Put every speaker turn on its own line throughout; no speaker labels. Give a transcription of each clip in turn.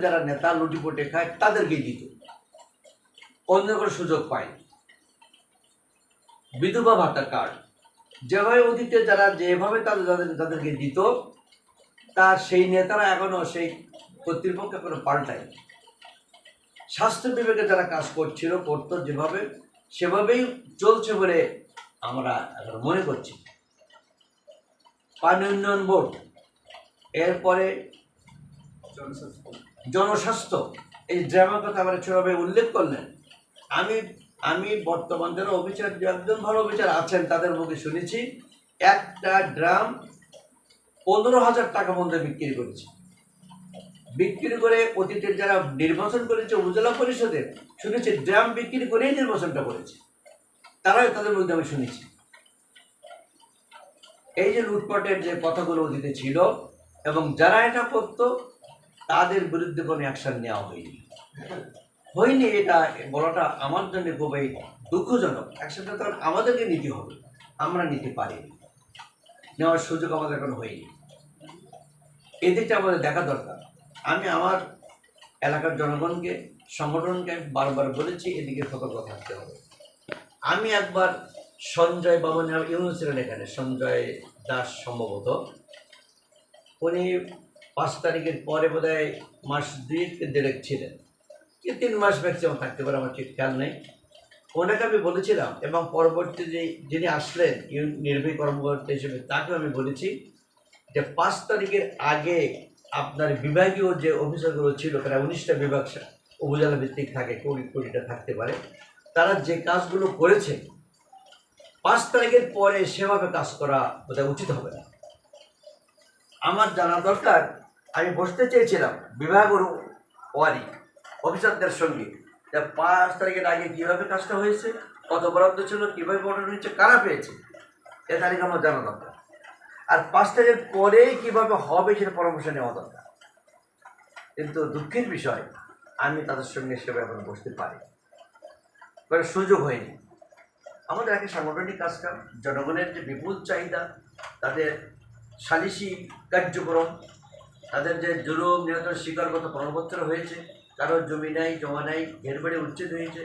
যারা নেতা লুটিপুটে খায় তাদেরকে দিত, অন্য কোনো সুযোগ পায়। বিধবা ভাতা কার্ড যেভাবে অতীতে যারা যেভাবে তাদেরকে দিত, তার সেই নেতারা এখনো সেই কর্তৃপক্ষ এখনো পাল্টায়। স্বাস্থ্য বিভাগে যারা কাজ করতো যেভাবে, সেভাবেই চলছে বলে আমরা এখন মনে করছি। পানি উন্নয়ন বোর্ড, এরপরে জনস্বাস্থ্য, এই ড্রামের কথা আমরা সেভাবে উল্লেখ করলেন। আমি বর্তমান যারা অফিসার, একজন ভালো অফিসার আছেন তাদের মুখে শুনেছি একটা ড্রাম 15,000 টাকা মধ্যে বিক্রি করেছে। বিক্রি করে অতীতের যারা নির্বাচন করেছে উপজেলা পরিষদের, শুনেছি ড্রাম বিক্রি করেই নির্বাচনটা করেছে, তারাই তাদের মধ্যে আমি শুনেছি। এই যে লুটপাটের যে কথাগুলো অতীতে ছিল এবং যারা এটা করতো তাদের বিরুদ্ধে কোনো অ্যাকশন নেওয়া হয়নি, এটা বলাটা আমার জন্য খুবই দুঃখজনক। অ্যাকশনটা তখন আমাদেরকে নিতে হবে, আমরা নিতে পারিনি, নেওয়ার সুযোগ আমাদের এখন হয়নি। এদিকটা আমাদের দেখা দরকার। আমি আমার এলাকার জনগণকে, সংগঠনকে বারবার বলেছি এদিকে সতর্ক থাকতে হবে। আমি একবার সঞ্জয় বাবু ইউনুস ছিলেন এখানে, সঞ্জয় দাস সম্ভবত, উনি 5 তারিখের পরে বোধহয় মাস 2-1 ছিলেন, কি 3 মাস ম্যাক্সিমাম থাকতে পারে, আমার ঠিক খেয়াল নেই। ওনাকে আমি বলেছিলাম এবং পরবর্তী যিনি আসলেন নির্বাহী কর্মকর্তা হিসেবে তাকেও আমি বলেছি যে 5 তারিখের আগে আপনার বিভাগীয় যে অফিসারগুলো ছিল, প্রায় 19টা বিভাগ উপজেলা ভিত্তিক থাকে, 20-20টা থাকতে পারে, তারা যে কাজগুলো করেছে 5 তারিখের পরে সেভাবে কাজ করা বোধহয় উচিত হবে না। আমার জানা দরকার, আমি বসতে চেয়েছিলাম বিভাগের ওয়ারি অফিসারদের সঙ্গে, যে 5 তারিখের আগে কীভাবে কাজটা হয়েছে, কত বরাদ্দ ছিল, কীভাবে অর্ডার হয়েছে, কারা পেয়েছে, এ তারিখ আমার জানা দরকার। আর 5 তারিখের পরেই কীভাবে হবে সেটা পরামর্শ নেওয়া দরকার। কিন্তু দুঃখের বিষয়, আমি তাদের সঙ্গে সেভাবে এখন বসতে পারি, কারণ সুযোগ হয়নি। আমাদের একটা সাংগঠনিক কাজকাম, জনগণের যে বিপুল চাহিদা, তাদের সালিসি কার্যক্রম, তাদের যে জুলুম নির্যাতন শিকারগত প্রমাণপত্র হয়েছে, কারো জমি নাই, জমা নাই, ঘেরবাড়ি উচ্ছেদ হয়েছে,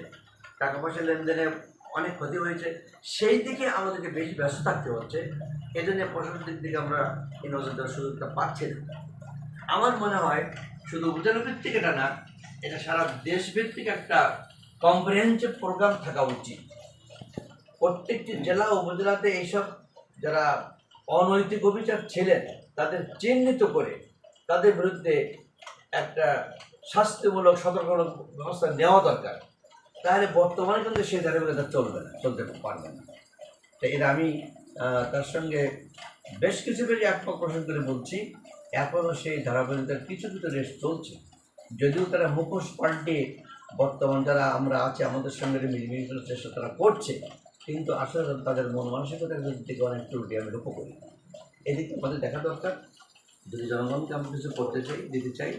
টাকা পয়সা লেনদেনে অনেক ক্ষতি হয়েছে, সেই দিকে আমাদেরকে বেশি ব্যস্ত থাকতে হচ্ছে। এই জন্য প্রশাসনের দিকে আমরা এই নজর দেওয়ার সুযোগটা পাচ্ছি না। আমার মনে হয় শুধু উপজেলা ভিত্তিক এটা না, এটা সারা দেশভিত্তিক একটা কম্প্রিহেনসিভ প্রোগ্রাম থাকা উচিত। প্রত্যেকটি জেলা উপজেলাতে এইসব যারা অনৈতিক অফিসার ছিলেন তাদের চিহ্নিত করে তাদের বিরুদ্ধে একটা শাস্তিমূলক সতর্কমূলক ব্যবস্থা নেওয়া দরকার। তাহলে বর্তমানে কিন্তু সেই ধারাবাহিকতা চলতে পারবে না। তাই এটা আমি তার সঙ্গে বেশ কিছু একমত পোষণ করে বলছি, এখনও সেই ধারাবাহিকতার কিছু রেস চলছে, যদিও তারা মুখোশ পাল্টে বর্তমান যারা আমরা আছি আমাদের সঙ্গে মিলিমিশে করার চেষ্টা তারা করছে, কিন্তু আসলে তাদের মন মানসিকতার দিকে অনেক ত্রুটি আমি লক্ষ্য করি। এদিকে আমাদের দেখা দরকার। যদি জনগণকে আমরা কিছু করতে চাই, দিতে চাই,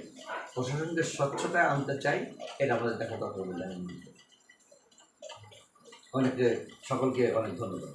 প্রশাসনকে স্বচ্ছতায় আনতে চাই, এটা আমাদের দেখা দরকার বলে আমি মনে করি। সকলকে অনেক ধন্যবাদ।